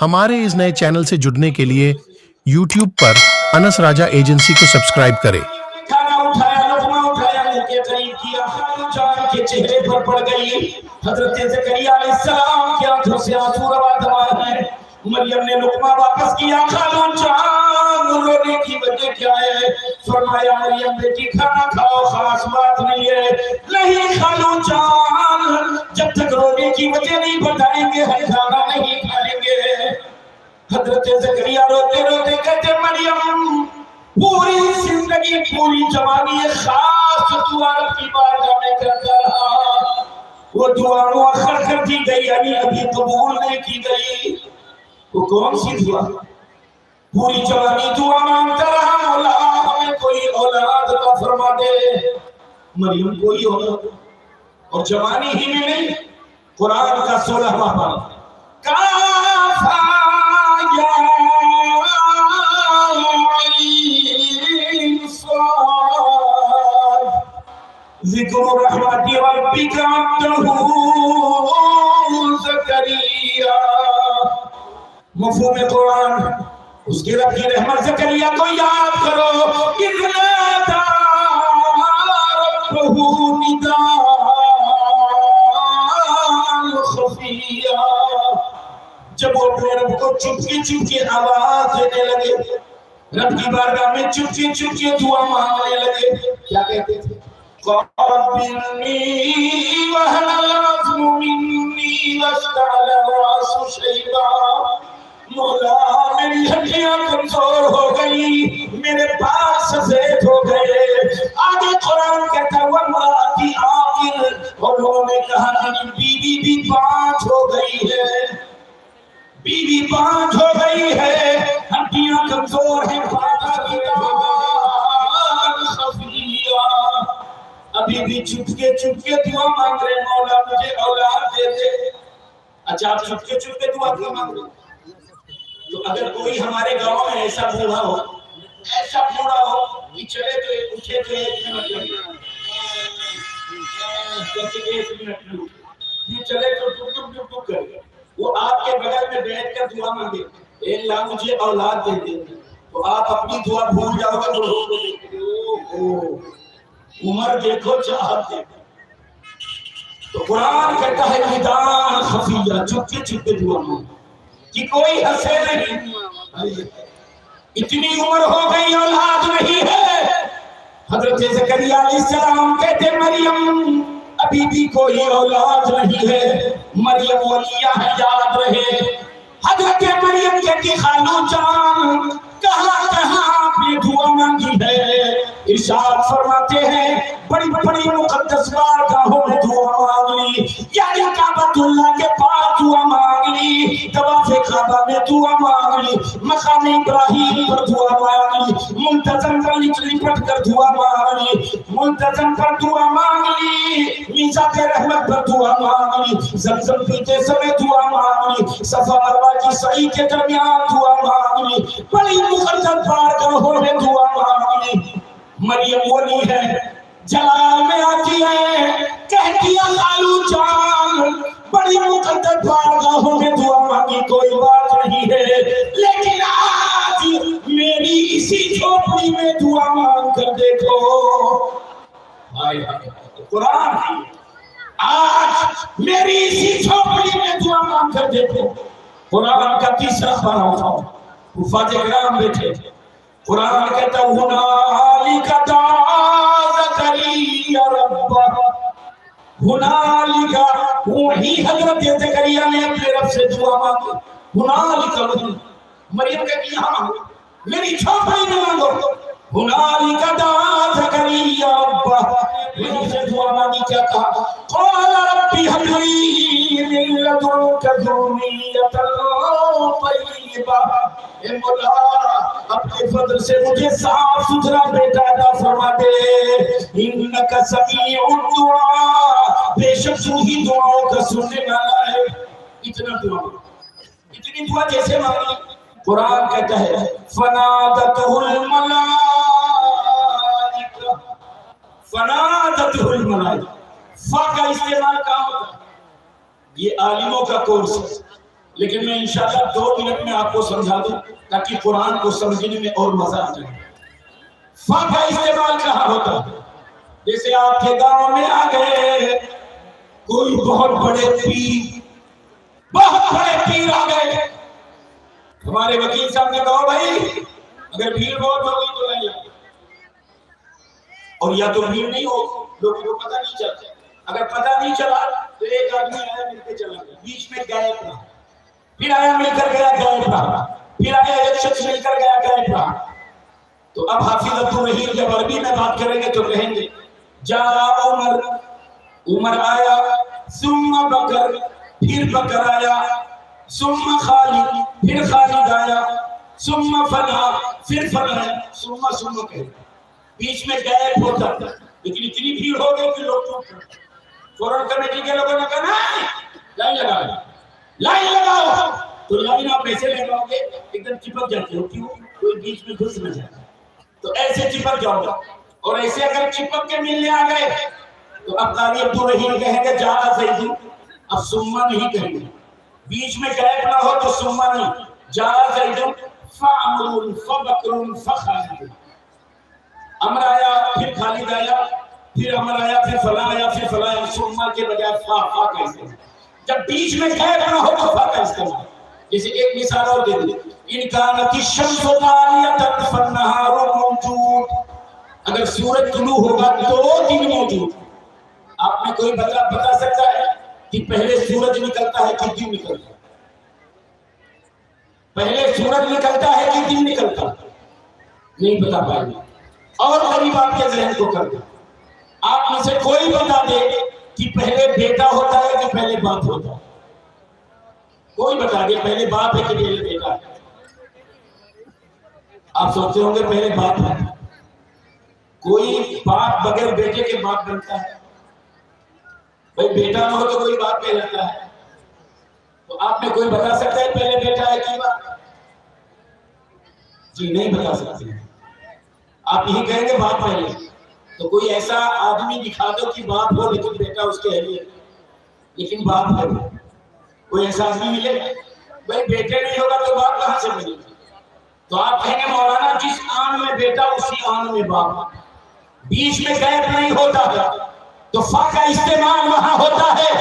ہمارے اس نئے چینل سے جڑنے کے لیے یوٹیوب پر انس راجہ ایجنسی کو سبسکرائب کریں۔ کھانا اٹھایا، لقمہ اٹھایا، منہ کے قریب کیا، خالو جان کے چہرے پر پڑ گئی۔ حضرت زکریا علیہ السلام کے آنکھوں سے آنسو روا دوا ہے۔ مریم نے لقمہ واپس کیا، خالو جان رونے کی وجہ کیا ہے؟ فرمایا مریم بیٹی کھانا کھاؤ، خاص بات نہیں ہے۔ نہیں خالو جان، جب تک رونے کی وجہ نہیں بتائیں گے ہم کھانا نہیں کھائیں گے۔ حضرت زکریا روتے روتے کہتے مریم پوری زندگی پوری جوانی خاص دعا کی بارگاہ میں کرتا رہا، وہ دعا مؤخر کر دی گئی، یعنی ابھی قبول نہیں کی گئی۔ وہ کون سی دعا؟ پوری جوانی دعا مانگتا رہا، مولا ہمیں کوئی اولاد عطا فرما دے۔ مریم کوئی اولاد اور جوانی ہی میں نہیں، قرآن کا 16واں باب کافا یا ذکر رحمت ربک عبدہ زکریا۔ مفہوم قرآن، اس کے رب کی رحمت زکریا کو یاد کرو۔ اذ نادى ربہ نداء خفیا، جب وہ اپنے رب کو چپکے چپکے آواز دینے لگے، رب کی بارگاہ میں چپکے چپکے دعا مانگنے لگے، کیا کہتے تھے؟ رب انی وہن العظم منی واشتعل الرأس شیبا۔ مولا میری ہڈیاں کمزور ہو گئی، میرے پاس سفید ہو گئے۔ آگے قرآن کہتا ہے وامرأتی عاقر، اور لوگوں نے کہا کہ بیوی بھی پانچ ہو گئی ہے، بیوی پانچ ہو گئی ہے، ہڈیاں کمزور ہیں، ابھی بھی چپکے چپکے دعا مانگ رہے، مولا مجھے اولاد دے دے۔ اچھا آپ چپکے چپکے دعا کیوں مانگ رہے؟ تو اگر کوئی ہمارے گاؤں میں ایسا بوڑھا ہو، ایسا بوڑھا ہو کہ چلے تو اٹھے تو 1 منٹ لگے، یہ چلے تو ٹک ٹک ٹک ٹک کرے، وہ آپ کے بغل میں بیٹھ کر دعا مانگے اے اللہ مجھے اولاد دے دے، تو آپ اپنی دعا بھول جاؤ گے، بڑھوں کو دیکھتے عمر دیکھو چاہت دیکھو۔ تو قرآن کہتا ہے نداء خفیہ، چپکے چپکے دعا مانگو کہ کوئی ہنسے نہیں۔ اتنی عمر ہو گئی اولاد نہیں ہے، حضرت زکریا علیہ السلام کہتے مریم ابھی بھی کوئی اولاد نہیں ہے، مریم ولیہ ہے یاد رہے۔ حضرت مریم کہتی خالو جان کہاں کہاں آپ نے دعا مانگی ہے؟ ارشاد فرماتے ہیں بڑی بڑی مقدس بارگاہوں میں دعا مانگ لی، یعنی کعبۃ اللہ کے پاس دعا مانگ لی، طواف کعبہ میں دعا مانگ لی، مقام ابراہیم پر دعا مانگ لی، منتظم پر لپٹ کر دعا مانگ لی، منتظم پر دعا مانگ لی، میثاق رحمت پر دعا مانگ لی، زمزم پیتے سمے دعا مانگ لی، صفا مروہ کی سعی کے درمیان دعا مانگ لی، بڑی مقدس بارگاہوں میں دعا مانگ لی۔ مریم ولی ہے، جلال میں آتی ہے، کہتی ہے خالو جان بڑی مقدس بارگاہوں میں دعا مانگی کوئی بات نہیں ہے، لیکن آج میری اسی جھوپڑی میں دعا مانگ کر دیکھو۔ قرآن ہے، آج میری اسی جھوپڑی میں دعا مانگ کر دیکھو۔ قرآن کا تیسرا پارہ اٹھاؤ، حفاظ کرام بیٹھے، قرآن کہتا ہنالک دعا زکریا ربہ، ہنالک وہی حضرت زکریا نے اپنے رب سے دعا مانگی، ہنالک مریم کہتی یہاں مانگو، میری چھوپڑی میں مانگو، ہنالک دعا زکریا ربہ، وہیں سے دعا مانگی کیا کہا قال ربی ہب لی من لدنک ذریۃ طیبہ، اے مولا اپنے فضل سے مجھے صاف ستھرا بیٹا عطا فرما دے، انک سمیع الدعاء، بے شک تو ہی دعاؤں کا سننے والا ہے۔ اتنا دعا، اتنی دعا جیسے مانگی، قرآن کہتا ہے فنادتہ الملائکہ، فنادتہ الملائکہ، فا کا استعمال کہاں ہوتا ہے؟ یہ عالموں کا کورس ہے، لیکن میں انشاءاللہ 2 منٹ میں آپ کو سمجھا دوں تاکہ قرآن کو سمجھنے میں اور مزہ آ جائے۔ فا کا استعمال کہاں ہوتا ہے؟ جیسے آپ کے گاؤں میں آ گئے کوئی بہت بڑے پیر آ گئے، ہمارے وکیل صاحب نے کہا بھائی اگر بھیڑ بہت ہوگی تو لائن لگا، اور یا تو بھیڑ نہیں ہو، لوگوں کو پتہ نہیں چلتا، اگر پتہ نہیں چلا تو ایک آدمی آیا مل کے چلا گیا، بیچ میں غائب رہا، پھر آیا مل کر گیا غائب رہا، پھر آیا ایک شخص مل کر گیا غائب رہا۔ تو اب حافظ عبدالرحیم جب عربی میں بات کریں گے تو کہیں گے جا عمر آیا، ثم بکر پھر بکر آیا، ثم خالد پھر خالد آیا، ثم فلا پھر فلا، ثم کہے بیچ میں غائب ہوتا، لیکن اتنی بھیڑ ہو گئی کہ لوگ فوراً کمیٹی کے لوگوں نے کہا لائن لگاؤ، لائن لگاؤ، تو لائن آپ ایسے لگاؤ گے ایک دم چپک جاتے ہو، کیوں؟ کوئی بیچ میں گھس نہ جائے، تو ایسے چپک جاؤ گا، اور ایسے اگر چپک کے ملنے آ گئے تو اب قاری عبدالرحیم کہیں گے جا زید، اب سما نہیں کہیں گے، بیچ میں غائب نہ ہو تو سما نہیں، جا زید فعمر فبکر فخالد، امر آیا پھر خالد آیا پھر امر آیا پھر فلاں آیا پھر فلاں آیا، سما کے بجائے فا کا استعمال، جب بیچ میں غائب نہ ہو تو فا کا استعمال۔ جیسے ایک مثال اور دے دیں، ان کانت الشمس طالیۃ فالنہار موجود، اگر سورج طلوع ہوگا تو دن موجود۔ آپ میں کوئی بتا سکتا ہے کہ پہلے سورج نکلتا ہے کہ دن نکلتا ہے؟ پہلے سورج نکلتا ہے کہ دن نکلتا ہے؟ نہیں بتا پائے گا۔ اور قریب آپ کے ذہن کو کر دیں، آپ میں سے کوئی بتا دے کہ پہلے بیٹا ہوتا ہے کہ پہلے باپ ہوتا ہے؟ کوئی بتا دے پہلے باپ ہے کہ پہلے بیٹا ہے؟ آپ سوچتے ہوں گے پہلے باپ ہے، کوئی باپ بغیر بیٹے کے باپ بنتا ہے؟ بھائی بیٹا نہ ہو تو کوئی باپ کہلاتا ہے، تو آپ میں کوئی بتا سکتا ہے پہلے بیٹا ہے کہ باپ؟ جی نہیں بتا سکتے، آپ یہی کہیں گے باپ پہلے، تو کوئی ایسا آدمی دکھا دو کہ باپ ہو لیکن بیٹا اس کے ہے لیکن باپ ہے، کوئی ایسا آدمی ملے؟ بھائی بیٹے نہیں ہوگا تو باپ کہاں سے ملے گا؟ تو آپ کہیں گے مولانا جس آن میں بیٹا اسی آن میں باپ، بیچ میں غائب نہیں ہوتا ہے، تو فا کا استعمال وہاں ہوتا ہے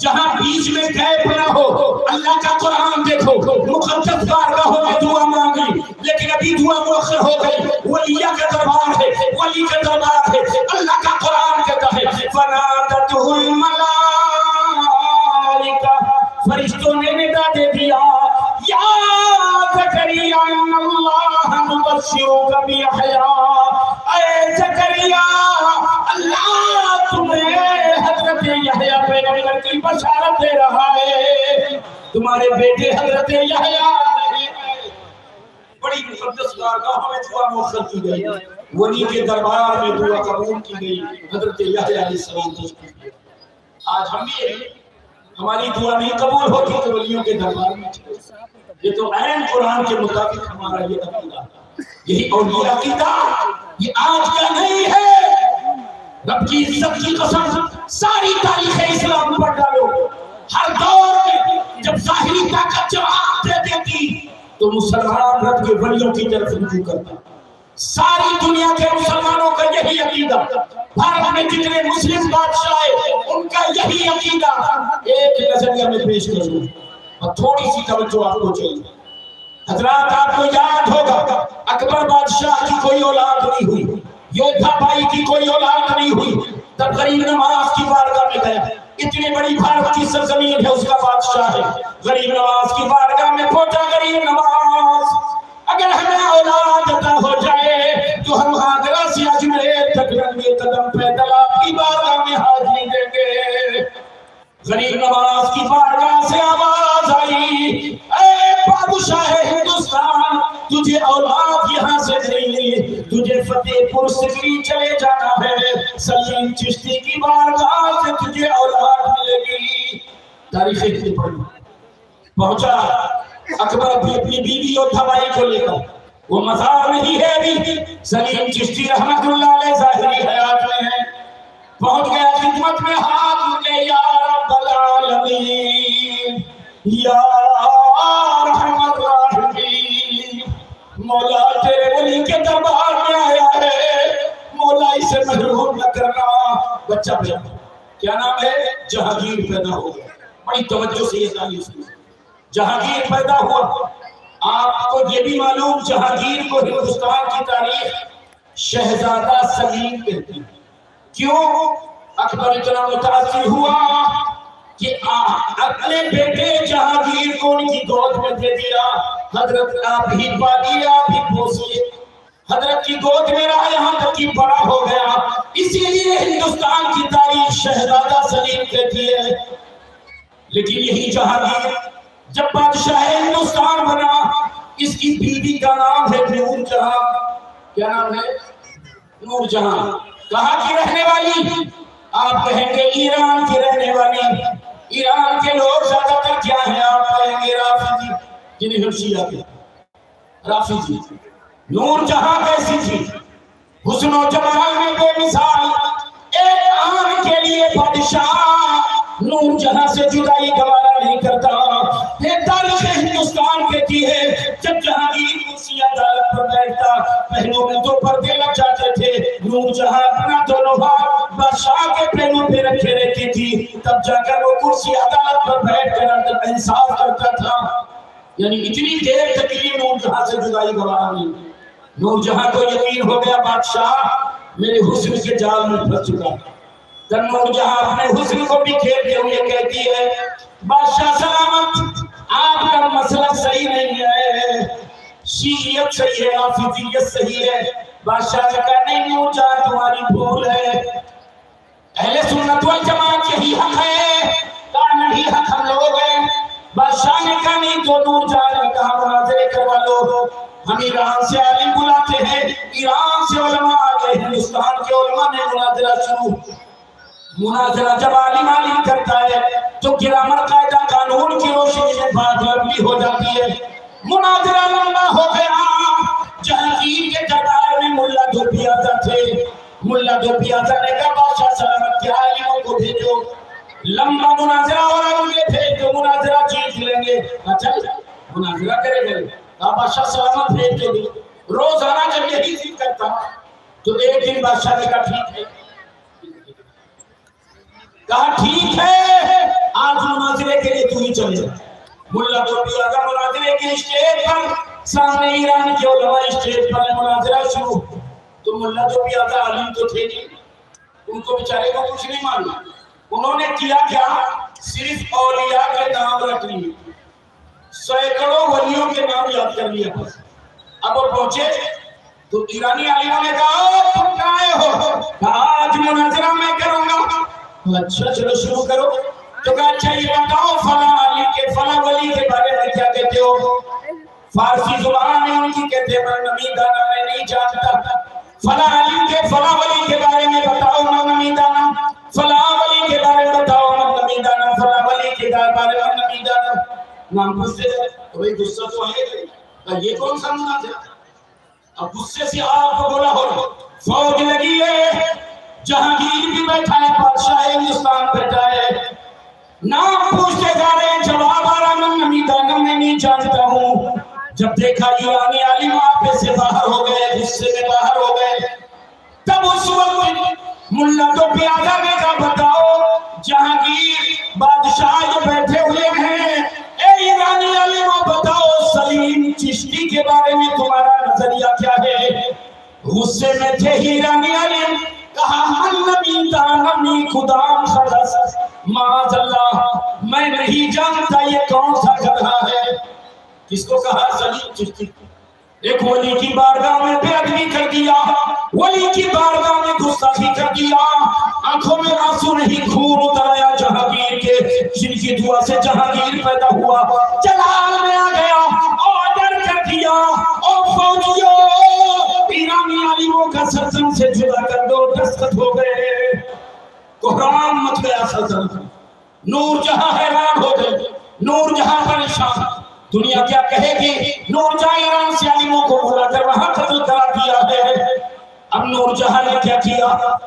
جہاں بیچ میں غائب نہ ہو۔ اللہ کا قرآن دیکھو، مقدس بارگاہوں میں دعا مانگی لیکن ابھی دعا مؤخر ہو گئی، ولیہ کا دربار ہے، ولی کا دربار ہے، اللہ کا قرآن کہتا ہے فنادتہ الملائکہ، فرشتوں نے ندا دے دیا یا زکریا ان اللہ مبشرک بیحییٰ، اے زکریا اللہ تمہیں حضرت یحییٰ پیغمبر کی بشارت دے رہا ہے، تمہارے بیٹے حضرت یحییٰ۔ بڑی مقدس بارگاہوں میں دعا مؤخر کی گئی، ولی کے دربار میں دعا قبول کی گئی، حضرت یحییٰ علیہ السلام تشریف۔ آج ہم بھی ہماری دعا نہیں قبول ہوتی تو ولیوں کے دربار میں، یہ تو عین قرآن کے مطابق ہمارا یہ عقیدہ، یہی اور یہ عقیدہ یہ آج کا نہیں ہے، رب کی عزت کی قسم ساری تاریخ اسلام پر ڈالو، ہر دور میں جب ظاہری طاقت جواب دے دیتی تو مسلمان رب کے ولیوں کی طرف رجوع کرتا۔ ساری دنیا کے مسلمانوں کا یہی عقیدہ، بھارت میں جتنے مسلم بادشاہ ان کا یہی عقیدہ۔ ایک نظریہ میں پیش کروں اور تھوڑی سی توجہ آپ کو چاہیے۔ حضرات آپ کو یاد ہوگا اکبر بادشاہ کی کوئی اولاد نہیں ہوئی، یودھا بائی کی کوئی اولاد نہیں ہوئی، تب غریب نواز کی بارگاہ میں گیا، اتنی بڑی بھارت کی سرزمین ہے اس کا بادشاہ ہے، غریب نواز کی بارگاہ میں پہنچا، غریب نواز اگر ہمیں اولاد عطا ہو جائے تو ہم آگرہ سے اجمیر تک رنگے قدم پیدل آپ کی بارگاہ میں حاضری دیں گے۔ غریب نواز کی بارگاہ سے آواز آئی اے بادشاہ ہندوستان، تجھے اولاد یہاں سے نہیں، تجھے فتح پور سکری چلے جانا ہے، سلیم چشتی کی بارگاہ سے تجھے اولاد ملے گی۔ تاریخ اتنی پڑھی پہنچا اکبر بھی اپنی بیوی اور بھائی کو لے کر، وہ مزار نہیں ہے ابھی، سلیم چشتی رحمت اللہ علیہ ظاہری حیات میں ہے، پہنچ گیا خدمت میں، ہاتھ اٹھے یا رب العالمین، یا ارحم الراحمین، مولا تیرے ولی کے دربار میں آیا ہے، مولا اسے محروم نہ کرنا۔ بچہ پیدا، کیا نام ہے؟ جہانگیر پیدا ہو گیا۔ بڑی توجہ سے یہ تعلیم سنیں، جہانگیر پیدا ہوا۔ آپ کو یہ بھی معلوم، جہانگیر کو ہندوستان کی تاریخ شہزادہ سلیم کہتی ہے۔ کیوں؟ اکبر اتنا متاثر ہوا کہ اپنے بیٹے جہانگیر کو ان کی گود میں دے دیا۔ حضرت آپ ہی پالیے، آپ ہی پوسیے، حضرت کی گود میں رہا، یہاں تک کہ بڑا ہو گیا۔ اسی لیے ہندوستان کی تاریخ شہزادہ سلیم کہتی ہے۔ لیکن یہی جہانگیر جب بادشاہ ہندوستان بنا، اس کی بیوی کا نام ہے نور جہاں۔ کیا نام ہے؟ نور جہاں۔ کہاں کی رہنے والی؟ آپ کہیں گے ایران کی رہنے والی۔ ایران کے لوگ زیادہ تر کیا ہیں؟ آپ کہیں گے رافضی، جنہیں ہم شیعہ کہتے ہیں، رافضی۔ نور جہاں کیسی تھی؟ حسن و جمال میں بے مثال، ایک آن کے لیے بادشاہ نور جہاں سے جدائی گوارا نہیں کرتا۔ تاریخ ہندوستان کہتی ہے جب جہانگیر کرسی عدالت پر بیٹھتا، پہلوں میں دو پردے لگ جاتے تھے، نور جہاں اپنا دونوں ہاتھ بادشاہ کے پہلوں پہ رکھے رہتی تھی، تب جا کر وہ کرسی عدالت پر بیٹھ کر انصاف کرتا تھا۔ یعنی اتنی دیر تک یہ نور جہاں سے جدائی گوارا نہیں۔ نور جہاں کو یقین ہو گیا بادشاہ میرے حسن کے جال میں پھنس چکا۔ تب نور جہاں اپنے حسن کو بھی کھیلتے ہوئے کہتی ہے بادشاہ سلامت، آپ کا مسئلہ صحیح نہیں ہے، شیعیت صحیح ہے، رافضیت صحیح ہے۔ بادشاہ نے کہا نہیں نور جہاں تمہاری بھول ہے، اہل سنت والجماعت یہی حق ہے۔ کہا نہیں حق ہم لوگ ہیں۔ بادشاہ نے کہا نہیں تو نور جہاں نے کہا مناظرے کروا لو، ہم ایران سے عالم بلاتے ہیں، ایران سے علماء آگے، ہندوستان کے علماء نے مناظرہ شروع۔ مناظرہ جب عالم کرتا ہے تو گرامر قاعدہ قانون کی روشنی میں بات لمبی ہو جاتی ہے۔ مناظرہ لمبا ہو گیا۔ جہانگیر کے دربار میں ملا دھوپیازا تھے۔ ملا دھوپیازا نے کہا بادشاہ سلامت کے عالموں کو بھیجو، لمبا مناظرہ اور انگلے بھیج دو، مناظرہ جیت لیں گے۔ اچھا مناظرہ کرے گئے، بادشاہ سلامت بھیج دو۔ روزانہ جب یہی ضد کرتا تو ایک دن بادشاہ نے کہا ٹھیک ہے، کہا ٹھیک ہے آج مناظرے کے لیے تو ہی چلے جا۔ ملا دھوپیازا مناظرے کے اسٹیج پر، سامنے ایران کے علماء اسٹیج پر مناظرہ شروع۔ تو ملا دھوپیازا عالم تو تھے نہیں، ان کو بیچارے کو کچھ نہیں معلوم۔ انہوں نے کیا کیا؟ صرف اولیاء کے نام رکھ لیے، سینکڑوں ولیوں کے نام یاد کر لیا بس۔ اب وہ پہنچے تو ایرانی عالموں نے کہا تم کہاں ہو؟ کہا آج مناظرہ میں کروں گا۔ اچھا چلو شروع کرو۔ تو کہا اچھا یہ بتاؤ فلاں علی کے فلاں ولی کے بارے میں کیا کہتے ہو؟ فارسی زبان میں ان کی کہتے ہیں میں نمی دانا میں نہیں جانتا۔ فلاں علی کے فلاں ولی کے بارے میں بتاؤ میں نمی دانا، فلاں ولی کے بارے میں بتاؤ میں نمی دانا، فلاں ولی کے بارے میں نمی دانا۔ نام غصے سے تو بھئی غصہ تو ہے گئی، یہ کون سا مناظرہ؟ اب غصے سے آپ کو بولا ہو، فوج لگی ہے، جہانگیر بھی بیٹھا ہے، بادشاہ ہندوستان بیٹھا ہے، نام پوچھتے جا رہے ہیں، جواب آ رہا میں نمی دانا میں نہیں جانتا ہوں۔ جب دیکھا ایرانی عالم آپے سے باہر ہو گئے، غصے میں باہر ہو گئے، تب اس وقت ملا دھوپیازا نے کہا بتاؤ جہانگیر بادشاہ جو بیٹھے ہوئے ہیں، اے ایرانی عالموں بتاؤ سلیم چشتی کے بارے میں تمہارا نظریہ کیا ہے؟ غصے میں تھے ایرانی عالم، کہا من نمی دانمی خدام خلص معاذ اللہ، میں نہیں جانتا یہ کون سا گدھا ہے۔ کس کو کہا؟ سلیم چشتی۔ ایک ولی کی بارگاہ میں بے ادبی کر دیا، ولی کی بارگاہ میں گستاخی کر دیا، آنکھوں میں آنسو نہیں خون اتر آیا جہانگیر کے، جن کی دعا سے جہانگیر پیدا ہوا، جلال میں آ گیا، آرڈر کر دیا او فوجیوں ایرانی عالموں کا سلطنت سے جدا کر دو، دستخط ہو گئے، کوہرام مچ گیا سلطنت۔ نور جہاں حیران ہو گئے، نور جہاں پریشان، دنیا کیا کہے گی؟ نور جہاں ایران سے عالموں کو بلا کر وہاں قتل کرا دیا ہے۔ اب نور جہاں نے کیا کیا؟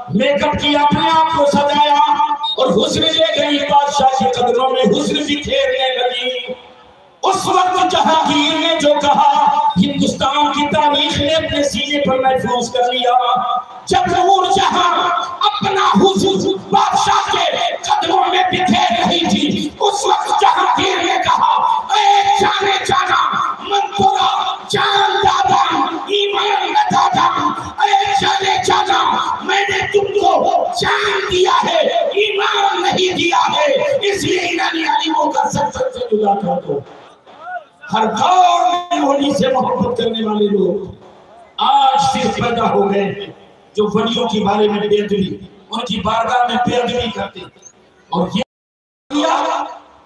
میک اپ کیا، اپنے آپ کو سجایا اور حسن لے گئی، بادشاہ کے قدروں میں حسن بکھیرنے لگی۔ اس وقت جہانگیر نے جو کہا ہندوستان کی تاریخ نے اپنے سینے پر محفوظ کر لیا. جب نور جہاں اپنا حضور بادشاہ کے قدموں میں بکھیر رہی تھی اس وقت جہانگیر نے کہا اے جانے جانا منصورا جان دادا ایمان نہ دادا، اے جانے جانا میں نے تم کو جان دیا ہے ایمان نہیں دیا ہے، اس لیے ایرانی علیموں کا سب سے جدا کر دو. ہر دور میں ولی سے محبت کرنے والے لوگ آج صرف پیدا ہو گئے جو ولیوں کے بارے میں بے ادبی، ان کی بارگاہ میں بے ادبی کرتے. اور یہ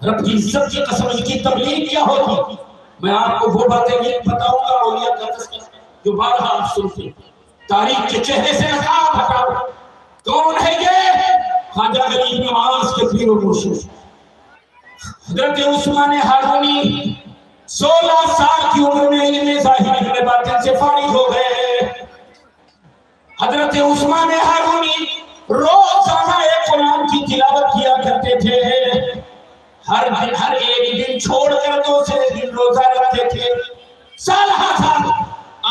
رب کی عزت کی قسم ان کی تبلیغ کیا ہوتی. میں آپ کو وہ باتیں یہ بتاؤں گا اولیاء کا تذکرہ جو بارہا آپ سنتے. تاریخ کے چہرے سے نقاب ہٹاؤ. کون ہے یہ؟ خواجہ غریب نواز کے پیر و مرشد حضرت عثمان ہارونی 16 سال کی عمر میں علم ظاہر علم باطن سے فارغ ہو گئے. حضرت عثمان ہارونی روزانہ قرآن کی تلاوت کیا کرتے تھے. ہر ایک دن چھوڑ کر دوسرے دن روزہ رکھتے تھے. سال ہر سال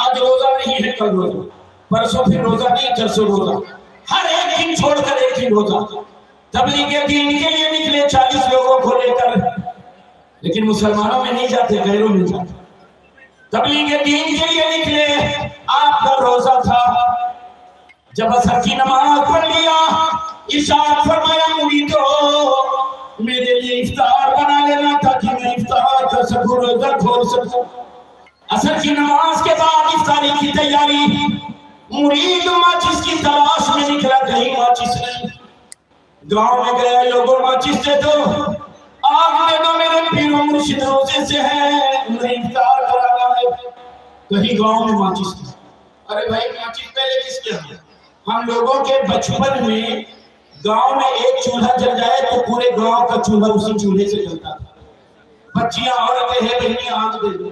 آج روزہ نہیں ہے کل روزہ، پرسوں پھر روزہ نہیں ترسوں روزہ، ہر ایک دن چھوڑ کر ایک دن روزہ. تبلیغ دین کے لیے نکلے 40 لوگوں کو لے کر، لیکن مسلمانوں میں نہیں جاتے، غیروں میں جاتے. تبلیغ دین کے لیے نکلے، آپ کا روزہ تھا. جب عصر کی نماز پڑھ لیا ارشاد فرمایا مریدو میرے لیے افطار بنا لینا تاکہ میں افطار کر سکوں، روزہ کھول سکوں. عصر کی نماز کے بعد افطاری کی تیاری، مرید ماچس کی تلاش میں نکلا، کہیں ماچس نہیں. گاؤں میں گئے لوگوں ماچس دے دو، آگ دے دو، میرے پیر و مرشد روزے سے ہے انہیں افطار کرانا ہے. کہیں گاؤں میں ماچس نہیں. ارے بھائی ماچس پہلے کس کے ہیں؟ ہم لوگوں کے بچپن میں گاؤں میں ایک چولہا جل جائے تو پورے گاؤں کا چولہا اسی چولہے سے جلتا تھا. بچیاں عورتیں ہیں بہنی آگ دے دے،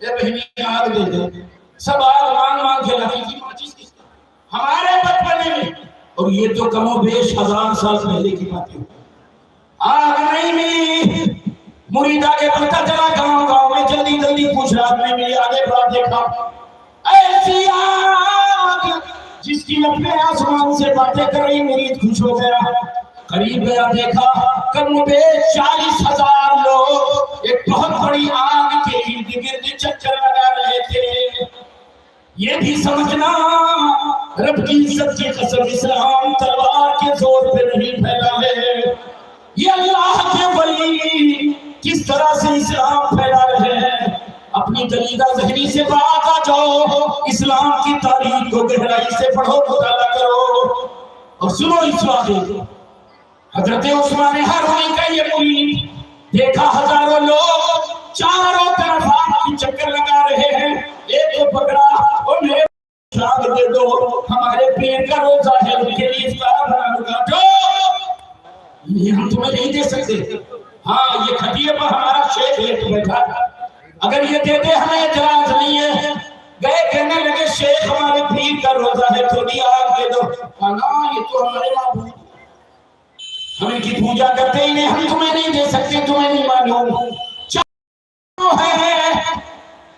اے بہنی آگ دے دے، سب آگ مانگ مانگ کے لاتی تھی. ماچس کس کا؟ ہمارے بچپن میں. اور یہ تو کم و بیش 1000 سال پہلے کی باتیں. آگ نہیں ملی، مرید آگے بڑھتا چلا، گاؤں گاؤں میں جلدی جلدی پوچھ رہا نہیں ملی. آگے بڑھ دیکھا ایسی آگ جس کی لپٹیں آسمان سے باتیں کر رہی. مرید خوش ہو گیا، قریب گیا، دیکھا کم و بیش 40,000 لوگ ایک بہت بڑی آگ کے ارد گرد چکر لگا رہے تھے. یہ بھی سمجھنا رب کی عزت کی قسم اسلام تلوار کے زور پہ نہیں پھیلا ہے. یہ اللہ کے ولی کس طرح سے اسلام پھیلا رہے ہیں. اپنی دلیدہ ذہنی سے باہر آ جاؤ، اسلام کی تاریخ کو گہرائی سے پڑھو، مطالعہ کرو اور سنو اس واقعے. حضرت عثمان ہارونی کا یہ مرید دیکھا ہزاروں لوگ چاروں طرف آگ کی چکر لگا رہے ہیں. ایک کو پکڑا اور میرے شاگ دے دو، ہمارے پیر کا روزہ ہے، ان کے لیے افطار بنا لگا. جو یہ ہم تمہیں نہیں دے سکتے. ہاں یہ کھٹیے پر ہمارا شیخ لیٹ بیٹھا، اگر یہ دے دے ہمیں اعتراض نہیں ہے. گئے کہنے لگے شیخ ہمارے پیر کا روزہ ہے، تھوڑی آگ دے دو. کہا یہ تو ہمارے معبود، ہم ان کی پوجا کرتے ہی نہیں، ہم تمہیں نہیں دے سکتے، تمہیں نہیں معلوم.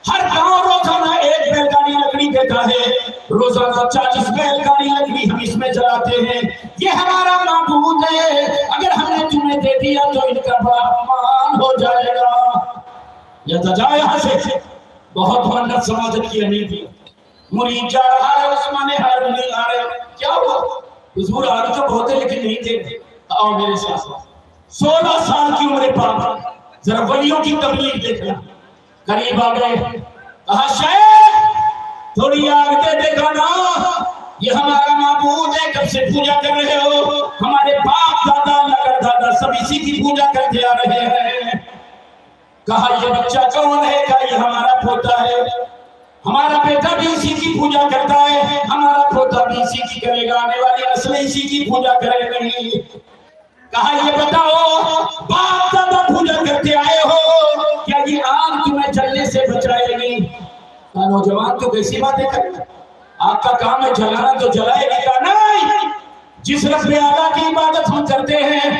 ہر گاؤں روزانہ ایک بیل گاڑی لکڑی دیتا ہے، روزانہ 40 بیل گاڑی لکڑی ہم اس میں جلاتے ہیں. یہ ہمارا معبود ہے، اگر ہم نے تمہیں دے دیا تو ان کا بڑا اپمان ہو جائے گا. یا جا یہاں سے. بہت منت سماجت کی نہیں تھی. مرید جا رہا ہے، عثمان ہارونی آ رہے. کیا ہوا؟ حضور آ رہے تو بہت ہے لیکن نہیں تھے. آؤ میرے ساتھ. 16 سال کی عمر پاک، ذرا ولیوں کی تبلیغ دیکھنا. قریب آ گئے، کہا شیخ تھوڑی آگ دے دیکھا نا، یہ ہمارا معبود ہے، کب سے پوجا کر رہے ہو، ہمارے باپ دادا نگر دادا سب اسی کی پوجا کرتے آ رہے ہیں. کہا یہ بچہ کون ہے؟ کہا یہ ہمارا پوتا ہے، ہمارا بیٹا بھی اسی کی پوجا کرتا ہے، ہمارا پوتا بھی اسی کی کرے گا، آنے والی نسلیں اسی کی پوجا کرے گی. کہا یہ بتاؤ باپ دادا پوجا کرتے آئے ہو، کیا یہ آگ تمہیں جلنے سے بچائے گی؟ کہا نوجوان تو کیسی باتیں کرنا، آگ کا کام ہے جلانا، تو جلائے گی. کہا نہیں، جس رب اعلیٰ کی عبادت ہم کرتے ہیں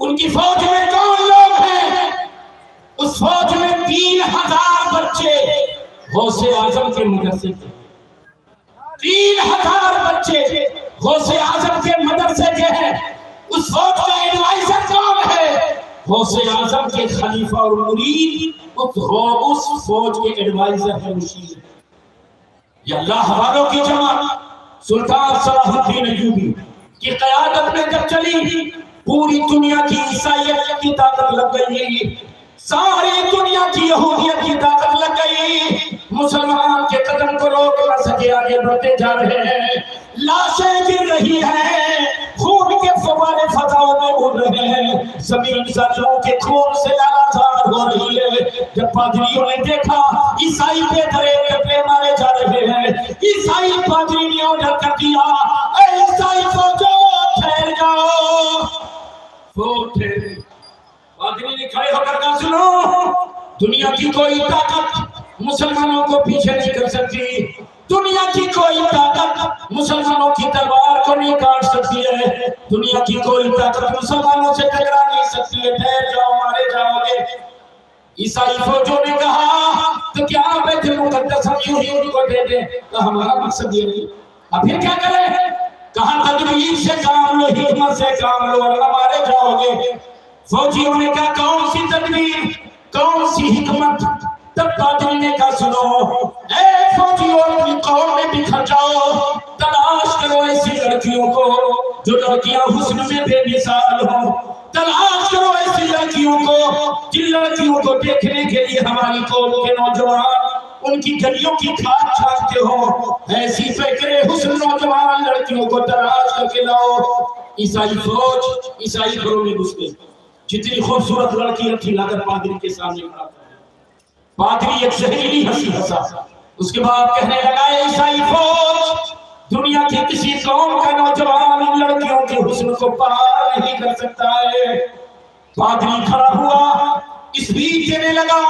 ان کی فوج میں کون لوگ ہیں؟ اس فوج میں 3000 بچے غوث اعظم کے مدرسے کے، 3000 بچے غوث اعظم کے مدرسے کے ہیں۔ اس فوج کا ایڈوائزر کون ہے؟ غوث اعظم کے خلیفہ اور مرید اس فوج کے ایڈوائزر ہے مشیر۔ یہ اللہ والوں کی جماعت سلطان صلاح الدین ایوبی کی قیادت میں جب چلی، پوری دنیا کی عیسائیت کی طاقت لگ گئی، ساری دنیا کی یہودیت کی طاقت لگ گئی، مسلمان کے قدم کو روک نہ سکے، آگے بڑھتے جا رہے ہیں، لاشیں گر رہی ہیں، خون کے فوارے فضاؤں میں اڑ رہے ہیں، زمین ظالموں کے خون سے لالازار ہو رہی ہے۔ جب پادریوں نے دیکھا عیسائی بے درے کپڑے مارے جا رہے ہیں، عیسائی پادری نے آرڈر کر دیا، اے عیسائی فوجو ٹھہر جاؤ، فوج ٹھہرے۔ پادری نے کھڑے ہو کر کہا سنو، دنیا کی کوئی طاقت مسلمانوں کو پیچھے نہیں کر سکتی، دنیا کی کوئی طاقت مسلمانوں کی تلوار کو نہیں کاٹ سکتی ہے، دنیا کی کوئی طاقت مسلمانوں سے ٹکرا نہیں سکتی ہے، ٹھہر جاؤ، مارے جاؤ گے۔ عیسائی فوجوں نے کہا تو کیا بیت المقدس ہم یوں ہی ان کو دے دیں؟ کہا ہمارا مقصد یہ نہیں، اب پھر کیا کریں؟ کہا تدبیر سے کام لو، حکمت سے کام لو، ورنہ مارے جاؤ گے۔ فوجیوں نے کہا کون سی تدبیر، کون سی حکمت؟ تب پادری نے کہا سنو، اے فوجیوں اپنی قوم میں بکھر جاؤ، تلاش کرو ایسی لڑکیوں کو جو لڑکیاں حسن میں بے مثال ہوں، تلاش کرو ایسی لڑکیوں کو جن لڑکیوں کو دیکھنے کے لیے ہماری قوم کے نوجوان ان کی گلیوں کی کھاد چھانٹتے ہو، ایسی فکرے حسن نوجوان لڑکیوں کو تلاش کر کے لاؤ۔ عیسائی فوج عیسائی گھروں میں گھس گئی، جتنی خوبصورت لڑکی تھی لا کر پادری کے سامنے کھڑا کر، پادری ایک زہریلی ہنسی ہنسا، اس کے بعد کہنے لگا عیسائی فوج دنیا کی کسی قوم کا نوجوان ان لڑکیوں کے حسن کو پار نہیں کر سکتا ہے۔ پادری کھڑا ہوا، اسپیچ دینے لگا،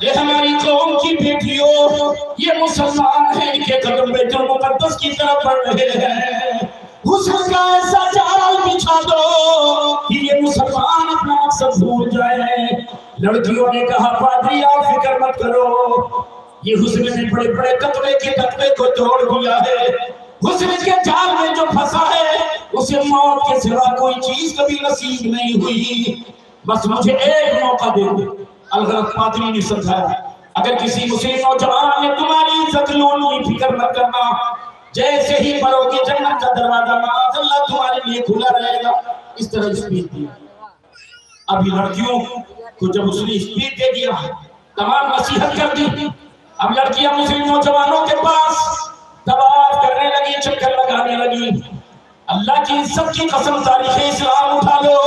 اے ہماری قوم کی بیٹیوں، یہ مسلمان ہیں، ان کے قدم بیت المقدس کی طرف بڑھ رہے ہیں، حسن کا ایسا جال بچھا دو کہ یہ مسلمان اپنا مقصد بھول جائیں۔ لڑکیوں نے کہا پادری آپ فکر مت کرو، یہ حسن نے بڑے بڑے قطبے کے تقوی کو توڑ دیا ہے، حسن کے جال میں جو پھنسا ہے اسے موت کے سوا کوئی چیز کبھی نصیب نہیں ہوئی، بس مجھے ایک موقع دے دو۔ الغرض پادری نے سمجھایا اگر کسی مسلم نوجوان نے تمہاری عزت لونی، فکر مت کرنا، جیسے ہی مرو گے جنت کا دروازہ معاذ اللہ تمہارے لیے کھلا رہے گا۔ اس طرح اسپیچ دیا۔ اب لڑکیوں کو جب اس نے اسپیچ دے دیا، تمام نصیحت کر دی، اب لڑکیاں مسلم نوجوانوں کے پاس طواف کرنے لگی، چکر لگانے لگی۔ اللہ کی عزت کی قسم تاریخ اسلام اٹھا لو،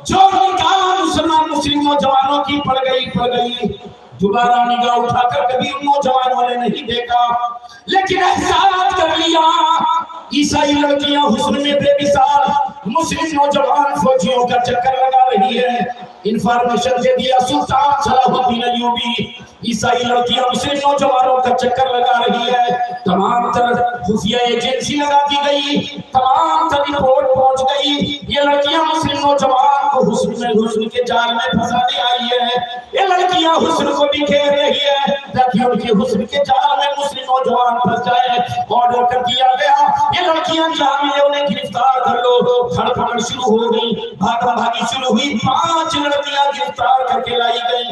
جو نگاہ مسلم نوجوانوں کی پڑ گئی، دوبارہ نگاہ اٹھا کر کبھی ان نوجوانوں نے نہیں دیکھا، لیکن احساس کر لیا عیسائی لڑکیاں حسن میں بے مثال مسلم نوجوان فوجیوں کا چکر لگا رہی ہے۔ انفارمیشن دے دیا سلطان صلاح الدین ایوبی، عیسائی لڑکیاں مسلم نوجوانوں کا چکر لگا رہی ہے، تمام تر خفیہ ایجنسی لگا دی گئی، تمام تر رپورٹ پہنچ گئی، یہ لڑکیاں مسلم نوجوان کو حسن کے جال میں پھنسانے آئی ہے، یہ لڑکیاں حسن کو بکھیر رہی ہے تاکہ ان کے حسن کے جال میں مسلم نوجوان پھنس جائے۔ آرڈر کر دیا گیا یہ لڑکیاں جہاں ملے انہیں گرفتار کر لو۔ دھڑپڑ شروع ہو گئی، بھاگا بھاگی شروع ہوئی، 5 لڑکیاں گرفتار کر کے لائی گئی۔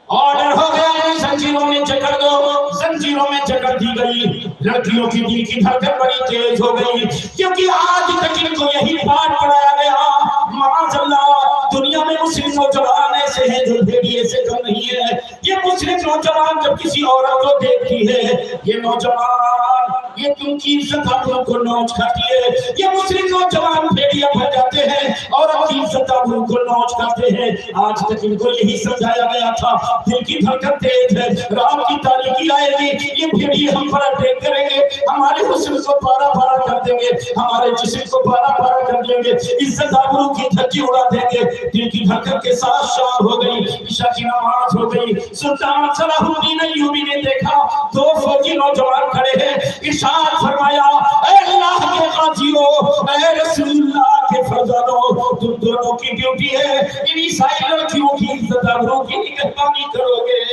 آرڈر ہو گیا انہیں زنجیروں میں جکڑ دو، زنجیروں میں جکڑ دی گئی۔ لڑکیوں کی دل کی دھڑکن بڑی تیز ہو گئی کیونکہ آج تک ان کو یہی پاٹ پڑھایا گیا، معاذ اللہ دنیا میں مسلم نوجوان ایسے ہیں جو بھیڑیے سے کم نہیں ہے۔ یہ مسلم نوجوان جب کسی عورت کو دیکھتی ہے، یہ نوجوان یہ ان کی عزت آبرو کو نوچ کھاتی ہے۔ یہ مسلم نوجوان بھیڑیا بھر جاتے ہیں اور اپنی عزت آبرو کو نوچ کھاتے ہیں۔ آج تک ان کو یہی سمجھایا گیا تھا دل کی دھڑکن تیز ہے، رات کی تاریکی آئے گی، یہ بھیڑیے ہم پر اٹیک کریں گے، ہمارے حسن کو پارا پارا کر دیں گے، ہمارے جسم کو پارا پارا کر دیں گے، عزت آبرو کی دھجی اڑا دیں گے۔ دل کی دھڑکن کے ساتھ شام ہو گئی، عشاء کی نماز ہو گئی۔ سلطان صلاح الدین ایوبی نے دیکھا 2 فوجی نوجوان کھڑے ہیں، ارشاد فرمایا اے اللہ کے غازیوں، اے رسول اللہ کے فرزانوں، تم دونوں کی ڈیوٹی ہے ان عیسائی لڑکیوں کی عزت آبرو کی نگہبانی کرو گے.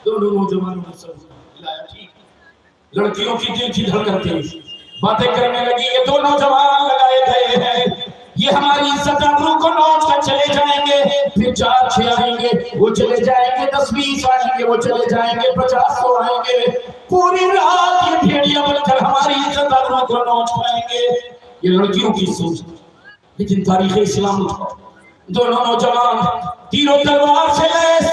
دونوں نوجوانوں نے سمجھایا ٹھیک ہے. لڑکیوں کی دل کی دھڑکن تیز باتیں کرنے لگی. یہ دو نوجوان لگائے گئے ہیں, یہ ہماری عزت آبرو کو نوچ کر چلے جائیں گے, پھر 4-6 آئیں گے, وہ چلے جائیں گے, 10-20 آئیں گے, وہ چلے جائیں گے, 50-100 آئیں گے. پوری رات یہ بھیڑیاں بن کر ہماری عزت آبرو کو نوچ پائیں گے. یہ لڑکیوں کی سوچ. لیکن تاریخ اسلام اٹھاؤ, دونوں نوجوان تیر و تلوار سے لیس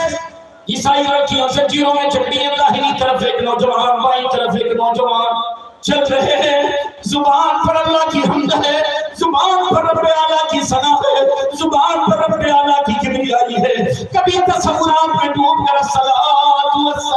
عیسائی لڑکیوں سے تیروں میں چکڑیاں, داہنی طرف ایک نوجوان, بائیں طرف ایک نوجوان چل رہے ہیں. زبان پر اللہ کی حمد ہے, زبان پر رب اعلیٰ کی ثنا ہے, زبان پر رب اعلیٰ کی کبریائی ہے. کبھی تصورات میں ڈوب کر الصلاۃ والسلام